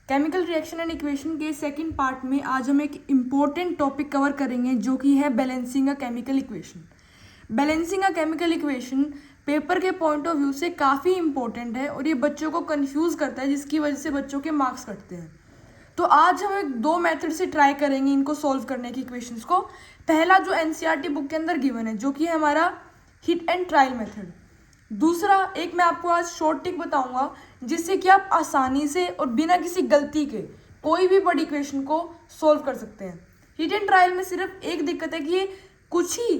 Chemical reaction and equation के second part में आज हम एक इम्पोर्टेंट टॉपिक कवर करेंगे जो कि है balancing a chemical equation. Balancing a chemical equation paper के पॉइंट ऑफ व्यू से काफ़ी इंपॉर्टेंट है और ये बच्चों को कंफ्यूज करता है, जिसकी वजह से बच्चों के मार्क्स कटते हैं। तो आज हम एक दो मेथड से ट्राई करेंगे इनको सॉल्व करने की इक्वेशंस को। पहला जो एनसीईआरटी बुक के अंदर गिवन है, जो कि है हमारा हिट एंड ट्रायल मेथड। दूसरा एक मैं आपको आज शॉर्ट ट्रिक बताऊंगा जिससे कि आप आसानी से और बिना किसी गलती के कोई भी बड़ी इक्वेशन को सॉल्व कर सकते हैं। हिट एंड ट्रायल में सिर्फ एक दिक्कत है कि ये कुछ ही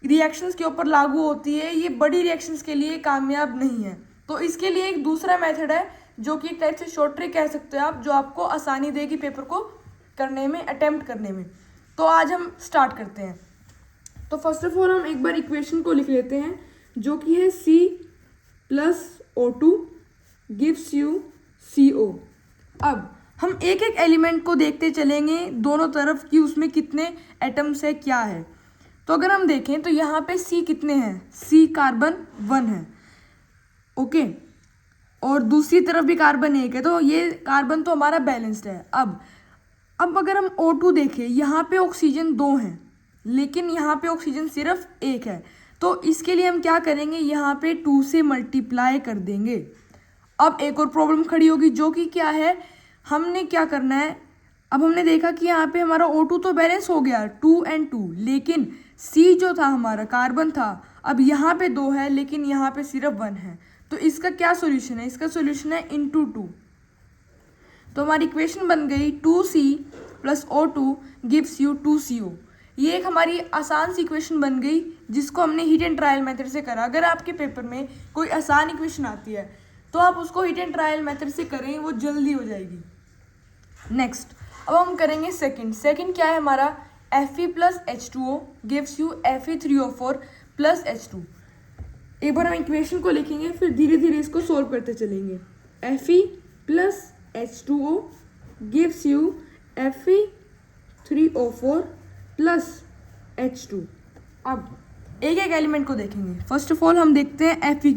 रिएक्शंस के ऊपर लागू होती है, ये बड़ी रिएक्शंस के लिए कामयाब नहीं है। तो इसके लिए एक दूसरा मेथड है जो कि एक टाइप से शॉर्ट ट्रिक कह सकते हो आप, जो आपको आसानी देगी पेपर को करने में, अटेम्प्ट करने में। तो आज हम स्टार्ट करते हैं। तो फर्स्ट ऑफ ऑल हम एक बार इक्वेशन को लिख लेते हैं जो कि है C+O2 गिव्स यू CO। अब हम एक एक एलिमेंट को देखते चलेंगे दोनों तरफ कि उसमें कितने एटम्स है, क्या है। तो अगर हम देखें तो यहाँ पे C कितने हैं, C कार्बन 1 है, ओके, और दूसरी तरफ भी कार्बन 1 है, तो ये कार्बन तो हमारा बैलेंस्ड है। अब अगर हम O2 देखें, यहाँ पे ऑक्सीजन 2 हैं लेकिन यहाँ पे ऑक्सीजन सिर्फ 1 है। तो इसके लिए हम क्या करेंगे, यहाँ पे 2 से मल्टीप्लाई कर देंगे। अब एक और प्रॉब्लम खड़ी होगी जो कि क्या है, हमने क्या करना है। अब हमने देखा कि यहाँ पे हमारा O2 तो बैलेंस हो गया 2 और 2, लेकिन C जो था हमारा कार्बन था, अब यहाँ पे 2 है लेकिन यहाँ पे सिर्फ 1 है। तो इसका क्या सोल्यूशन है, इसका सोल्यूशन है × 2। तो हमारी इक्वेशन बन गई 2C + O2 gives you 2CO। ये एक हमारी आसान सी इक्वेशन बन गई जिसको हमने हिट एंड ट्रायल मेथड से करा। अगर आपके पेपर में कोई आसान इक्वेशन आती है तो आप उसको हिट एंड ट्रायल मेथड से करें, वो जल्दी हो जाएगी। नेक्स्ट अब हम करेंगे सेकंड क्या है हमारा, Fe + H2O gives you Fe3O4 + H2। एक बार हम इक्वेशन को लिखेंगे फिर धीरे धीरे इसको सोल्व करते चलेंगे। Fe + H2O gives you Fe3O4 + H2। अब एक एक एलिमेंट को देखेंगे। फर्स्ट ऑफ ऑल हम देखते हैं Fe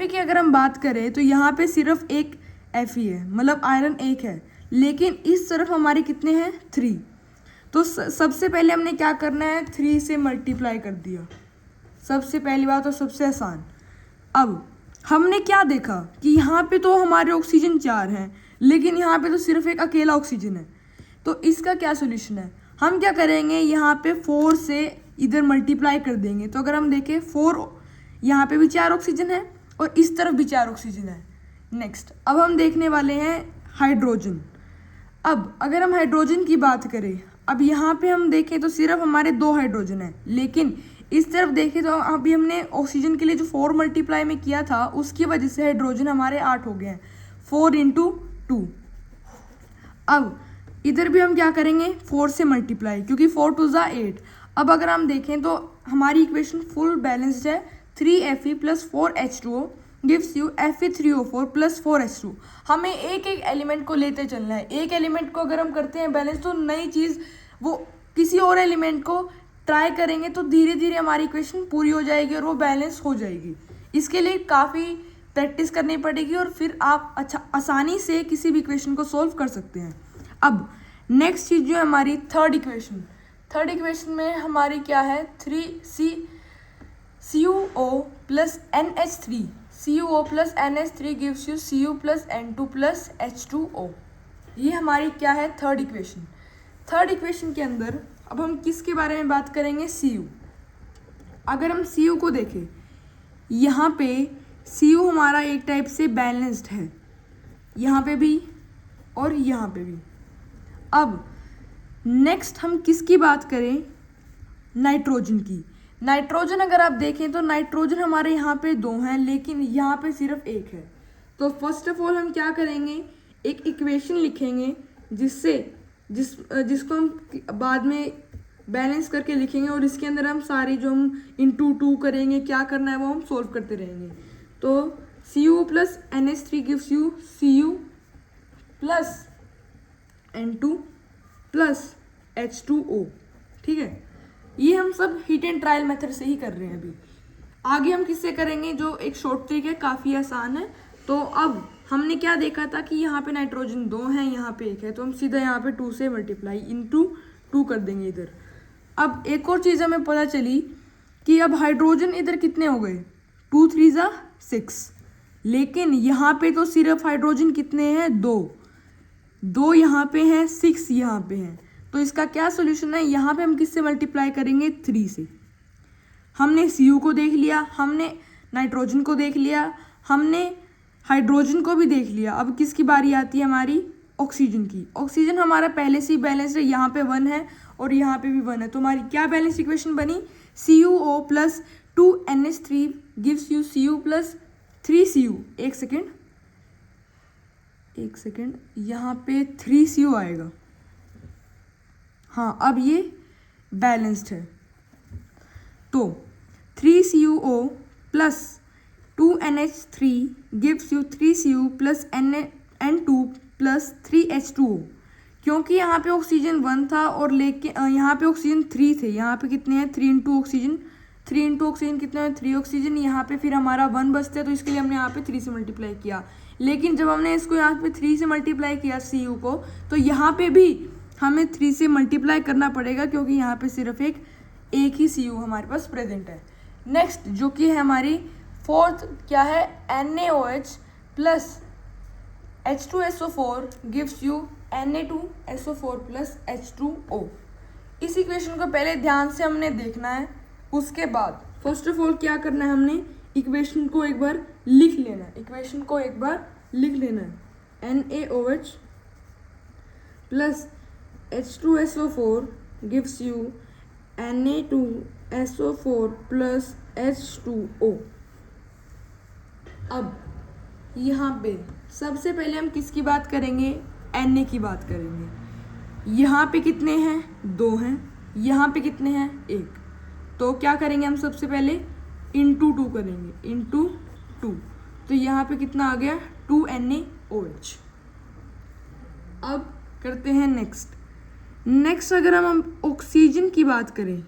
की अगर हम बात करें तो यहाँ पे सिर्फ एक Fe है, मतलब आयरन 1 है, लेकिन इस तरफ हमारे कितने हैं 3। तो सबसे पहले हमने क्या करना है, 3 से मल्टीप्लाई कर दिया, सबसे पहली बात और सबसे आसान। अब हमने क्या देखा कि यहाँ पे तो हमारे ऑक्सीजन 4 हैं लेकिन यहाँ पे तो सिर्फ एक अकेला ऑक्सीजन है। तो इसका क्या सोल्यूशन है, हम क्या करेंगे, यहाँ पे 4 से इधर मल्टीप्लाई कर देंगे। तो अगर हम देखें 4, यहाँ पे भी 4 ऑक्सीजन है और इस तरफ भी 4 ऑक्सीजन है। नेक्स्ट अब हम देखने वाले हैं हाइड्रोजन। अब अगर हम हाइड्रोजन की बात करें, अब यहाँ पे हम देखें तो सिर्फ हमारे 2 हाइड्रोजन है, लेकिन इस तरफ देखें तो अभी हमने ऑक्सीजन के लिए जो 4 मल्टीप्लाई में किया था उसकी वजह से हाइड्रोजन हमारे 8 हो गए हैं, 4 × 2। अब इधर भी हम क्या करेंगे, 4 से मल्टीप्लाई, क्योंकि 4 × 2 = 8। अब अगर हम देखें तो हमारी इक्वेशन फुल बैलेंस्ड है। 3Fe + 4H2O gives you Fe3O4 + 4H2। हमें एक एक एलिमेंट को लेते चलना है। एक एलिमेंट को अगर हम करते हैं बैलेंस तो नई चीज़ वो किसी और एलिमेंट को ट्राई करेंगे तो धीरे धीरे हमारी इक्वेशन पूरी हो जाएगी और वो बैलेंस हो जाएगी। इसके लिए काफ़ी प्रैक्टिस करनी पड़ेगी और फिर आप आसानी से किसी भी इक्वेशन को सॉल्व कर सकते हैं। अब नेक्स्ट चीज़ जो है हमारी थर्ड इक्वेशन में हमारी क्या है, 3CuO + NH3 CuO + NH3 gives you Cu + N2 + H2O। ये हमारी क्या है, थर्ड इक्वेशन के अंदर अब हम किसके बारे में बात करेंगे, Cu। अगर हम Cu को देखें, यहाँ पे Cu हमारा एक टाइप से बैलेंस्ड है, यहाँ पे भी और यहाँ पे भी। अब नेक्स्ट हम किसकी बात करें, नाइट्रोजन की। नाइट्रोजन अगर आप देखें तो नाइट्रोजन हमारे यहाँ पे 2 हैं लेकिन यहाँ पे सिर्फ 1 है। तो फर्स्ट ऑफ ऑल हम क्या करेंगे, एक इक्वेशन लिखेंगे जिसको हम बाद में बैलेंस करके लिखेंगे और इसके अंदर हम सारी जो हम × 2 करेंगे, क्या करना है वो हम सोल्व करते रहेंगे। तो Cu + NH3 gives you Cu + N2 + H2O। ठीक है, ये हम सब हिट एंड ट्रायल मेथड से ही कर रहे हैं। अभी आगे हम किससे करेंगे, जो एक शॉर्ट ट्रिक है, काफ़ी आसान है। तो अब हमने क्या देखा था कि यहाँ पे नाइट्रोजन 2 है, यहाँ पे 1 है, तो हम सीधा यहाँ पे 2 से मल्टीप्लाई इंटू 2 कर देंगे इधर। अब एक और चीज़ हमें पता चली कि अब हाइड्रोजन इधर कितने हो गए, 2 3 जा 6, लेकिन यहाँ पे तो सिर्फ हाइड्रोजन कितने हैं, 2 यहाँ पे हैं, 6 यहाँ पे हैं। तो इसका क्या सोल्यूशन है, यहाँ पे हम किससे मल्टीप्लाई करेंगे, 3 से। हमने Cu को देख लिया, हमने नाइट्रोजन को देख लिया, हमने हाइड्रोजन को भी देख लिया। अब किसकी बारी आती है हमारी, ऑक्सीजन की। ऑक्सीजन हमारा पहले से ही बैलेंस्ड है, यहाँ पे 1 है और यहाँ पे भी 1 है, तो हमारी क्या बैलेंस इक्वेशन बनी, CuO plus 2NH3 gives you Cu plus 3Cu। एक सेकेंड, यहाँ पे 3Cu आएगा। हाँ, अब ये बैलेंस्ड है, तो 3CuO plus 2NH3 gives you 3Cu plus N2 plus 3H2O। क्योंकि यहाँ पे ऑक्सीजन 1 था और लेके यहाँ पे ऑक्सीजन 3 थे, यहाँ पे कितने हैं, 3 इंटू ऑक्सीजन कितने हैं, 3 ऑक्सीजन, यहाँ पे फिर हमारा 1 बचता है, तो इसके लिए हमने यहाँ पे 3 से मल्टीप्लाई किया। लेकिन जब हमने इसको यहाँ पे 3 से मल्टीप्लाई किया Cu को, तो यहाँ पे भी हमें 3 से मल्टीप्लाई करना पड़ेगा, क्योंकि यहाँ पे सिर्फ एक ही Cu हमारे पास प्रेजेंट है। नेक्स्ट जो कि है हमारी फोर्थ, क्या है, NaOH plus H2SO4 gives you Na2SO4 plus H2O। इस इक्वेशन को पहले ध्यान से हमने देखना है, उसके बाद फर्स्ट ऑफ ऑल क्या करना है, हमने इक्वेशन को एक बार लिख लेना है। NaOH plus H2SO4 gives you Na2SO4 plus H2O। अब यहाँ पे सबसे पहले हम किसकी बात करेंगे, Na की बात करेंगे। यहाँ पे कितने हैं, 2 हैं, यहाँ पे कितने हैं, 1। तो क्या करेंगे हम, सबसे पहले इंटू 2 करेंगे, इंटू 2, तो यहाँ पे कितना आ गया, 2NaOH। अब करते हैं नेक्स्ट अगर हम ऑक्सीजन की बात करें,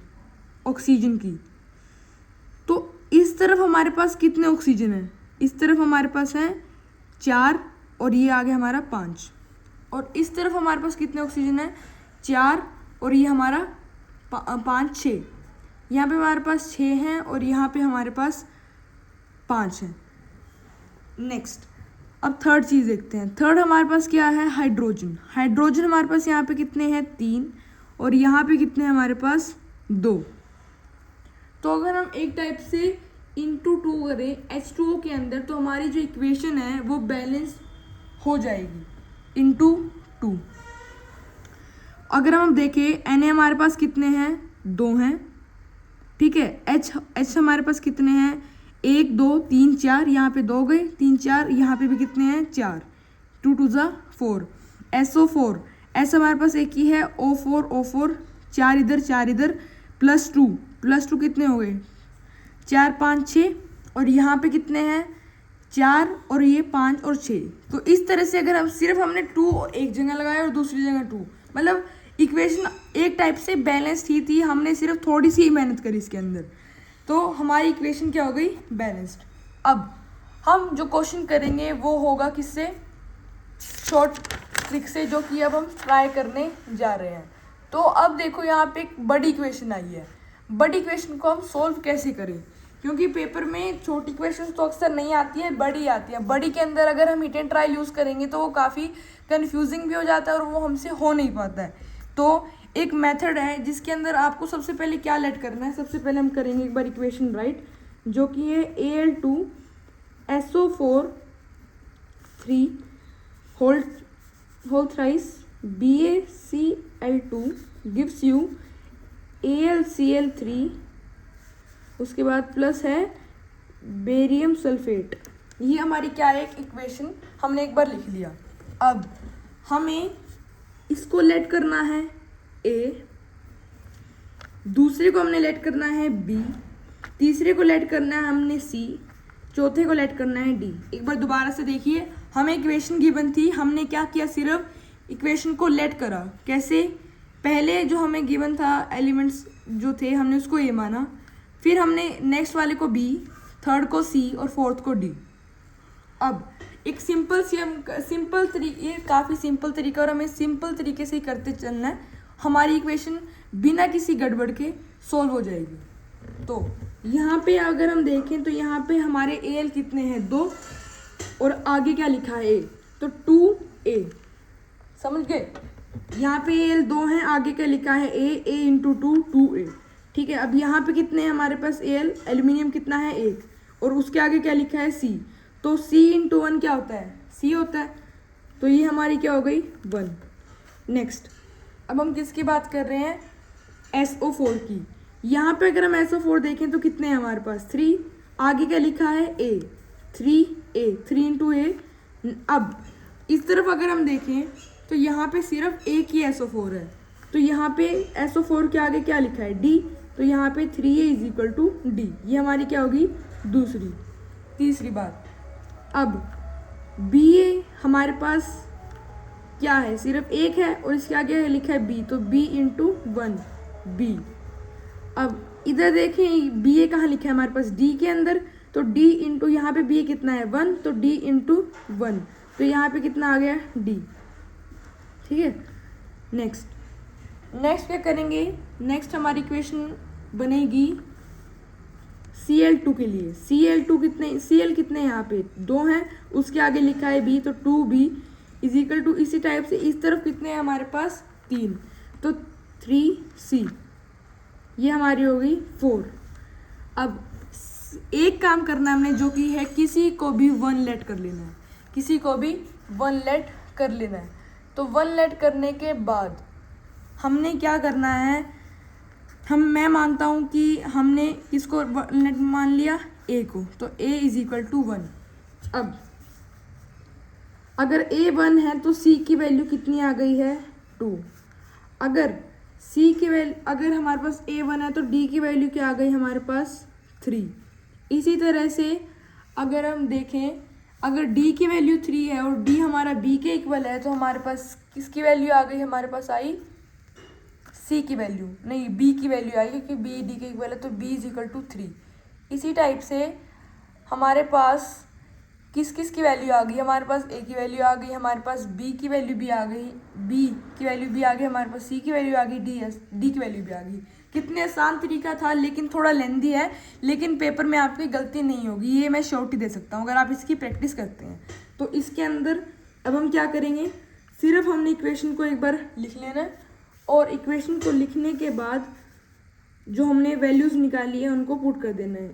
ऑक्सीजन की, तो इस तरफ हमारे पास कितने ऑक्सीजन हैं, इस तरफ हमारे पास हैं 4 और ये आ गया हमारा 5, और इस तरफ हमारे पास कितने ऑक्सीजन हैं, 4 और ये हमारा 5 6, यहाँ पे हमारे पास 6 हैं और यहाँ पे हमारे पास 5 हैं। नेक्स्ट अब थर्ड चीज़ देखते हैं। थर्ड हमारे पास क्या है, हाइड्रोजन हमारे पास यहाँ पे कितने हैं, 3, और यहाँ पे कितने हैं हमारे पास, 2। तो अगर हम एक टाइप से इंटू 2 करें H2O के अंदर, तो हमारी जो इक्वेशन है वो बैलेंस हो जाएगी, इंटू 2। अगर हम देखें Na हमारे पास कितने हैं, 2 हैं, ठीक है। H हमारे पास कितने हैं, 1 2 3 4, यहाँ पे 2 गए, 3 4, यहाँ पे भी कितने हैं, 4, 2 2 जा 4। SO4 S हमारे पास एक ही है, O4 4 इधर 4 इधर, प्लस 2 कितने हो गए, 4 5 6, और यहाँ पे कितने हैं, 4 और ये 5 और 6। तो इस तरह से अगर हमने 2 एक जगह लगाया और दूसरी जगह 2, मतलब इक्वेशन एक टाइप से बैलेंस्ड ही थी, हमने सिर्फ थोड़ी सी मेहनत करी इसके अंदर, तो हमारी इक्वेशन क्या हो गई, बैलेंस्ड। अब हम जो क्वेश्चन करेंगे वो होगा किससे, शॉर्ट ट्रिक से, जो कि अब हम ट्राई करने जा रहे हैं। तो अब देखो यहाँ पे एक बड़ी इक्वेशन आई है, बड़ी इक्वेशन को हम सोल्व कैसे करें, क्योंकि पेपर में छोटी क्वेश्चन तो अक्सर नहीं आती है, बड़ी आती है। बड़ी के अंदर अगर हम हिट एंड ट्रायल यूज़ करेंगे तो वो काफ़ी कंफ्यूजिंग भी हो जाता है और वो हमसे हो नहीं पाता है। तो एक मेथड है जिसके अंदर आपको सबसे पहले क्या लेट करना है, सबसे पहले हम करेंगे एक बार इक्वेशन राइट, जो कि है Al2SO4 3 whole thrice BaCl2 gives you AlCl3, उसके बाद प्लस है बेरियम सल्फेट। ये हमारी क्या है, एक इक्वेशन हमने एक बार लिख लिया। अब हमें इसको लेट करना है A, दूसरे को हमने लेट करना है B, तीसरे को लेट करना है हमने C, चौथे को लेट करना है D। एक बार दोबारा से देखिए, हमें इक्वेशन गिवन थी, हमने क्या किया, सिर्फ इक्वेशन को लेट करा। कैसे, पहले जो हमें गिवन था एलिमेंट्स जो थे हमने उसको A माना, फिर हमने नेक्स्ट वाले को B, थर्ड को C और फोर्थ को D। अब एक सिंपल तरीके, काफ़ी सिंपल तरीका, और हमें सिंपल तरीके से ही करते चलना है। हमारी इक्वेशन बिना किसी गड़बड़ के सॉल्व हो जाएगी। तो यहाँ पे अगर हम देखें तो यहाँ पे हमारे AL कितने हैं, 2, और आगे क्या लिखा है, A, तो 2A, समझ गए। यहाँ पे AL 2 हैं, आगे क्या लिखा है, A इंटू 2, 2A, ठीक है। अब यहाँ पे कितने हैं हमारे पास AL, एल्यूमिनियम कितना है, 1, और उसके आगे क्या लिखा है, C, तो C इंटू 1 क्या होता है, C होता है, तो ये हमारी क्या हो गई, 1। नेक्स्ट, अब हम किसकी बात कर रहे हैं, SO4 की। यहाँ पे अगर हम SO4 देखें तो कितने हैं हमारे पास, 3, आगे क्या लिखा है, A, 3A, 3 इंटू A। अब इस तरफ अगर हम देखें तो यहाँ पे सिर्फ एक ही SO4 है, तो यहाँ पे SO4 के आगे क्या लिखा है, D, तो यहाँ पे 3A is equal to D। ये हमारी क्या होगी, दूसरी। तीसरी बात, अब BA हमारे पास क्या है, सिर्फ एक है, और इसके आगे लिखा है B, तो B इंटू 1, B। अब इधर देखें BA कहाँ लिखा है हमारे पास, D के अंदर, तो D इंटू यहाँ पे BA कितना है, 1, तो D इंटू 1, तो यहाँ पे कितना आ गया, D, ठीक है। नेक्स्ट क्या करेंगे, नेक्स्ट हमारी इक्वेशन बनेगी Cl2 के लिए। Cl कितने यहाँ पे 2 हैं, उसके आगे लिखा है B, तो 2B इज इक्वल टू, इसी टाइप से इस तरफ कितने हैं हमारे पास, 3, तो 3C, ये हमारी हो गई 4। अब एक काम करना है हमने, जो कि है किसी को भी 1 लेट कर लेना है, किसी को भी 1 लेट कर लेना है। तो 1 लेट करने के बाद हमने क्या करना है, मैं मानता हूँ कि हमने किसको 1 लेट मान लिया, A को, तो A इज इक्वल टू 1। अब अगर A 1 है तो C की वैल्यू कितनी आ गई है, 2। अगर C की वैल्यू, अगर हमारे पास A 1 है तो D की वैल्यू क्या आ गई हमारे पास, 3। इसी तरह से अगर हम देखें, अगर D की वैल्यू 3 है और D हमारा B के इक्वल है, तो हमारे पास किसकी वैल्यू आ गई, हमारे पास आई C की वैल्यू, नहीं B की वैल्यू आई, क्योंकि B D के इक्वल है, तो B इज इक्वल टू 3। इसी टाइप से हमारे पास किस की वैल्यू आ गई, हमारे पास A की वैल्यू आ गई, हमारे पास B की वैल्यू भी आ गई, B की वैल्यू भी आ गई, हमारे पास C की वैल्यू आ गई, D की वैल्यू भी आ गई। कितने आसान तरीका था, लेकिन थोड़ा लेंदी है, लेकिन पेपर में आपकी गलती नहीं होगी, ये मैं श्योरिटी दे सकता हूँ अगर आप इसकी प्रैक्टिस करते हैं। तो इसके अंदर अब हम क्या करेंगे, सिर्फ हमने इक्वेशन को एक बार लिख लेना है, और इक्वेशन को लिखने के बाद जो हमने वैल्यूज़ निकाली है उनको पुट कर देना है।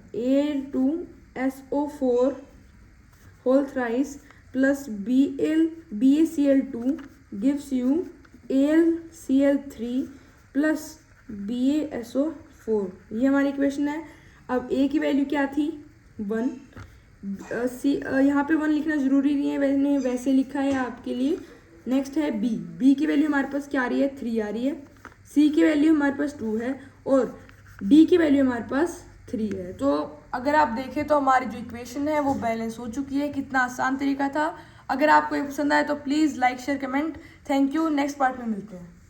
A2SO4 whole thrice plus BaCl2 gives you AlCl3 plus BaSO4। ये हमारी इक्वेशन है। अब A की वैल्यू क्या थी, 1, यहाँ पे 1 लिखना ज़रूरी नहीं है, मैंने वैसे लिखा है आपके लिए। नेक्स्ट है B की वैल्यू हमारे पास क्या आ रही है, 3 आ रही है। C की वैल्यू हमारे पास 2 है, और D की वैल्यू हमारे पास 3 है। तो अगर आप देखें तो हमारी जो इक्वेशन है वो बैलेंस हो चुकी है। कितना आसान तरीका था। अगर आपको ये पसंद आए तो please like share comment. Thank you. Next part में मिलते हैं।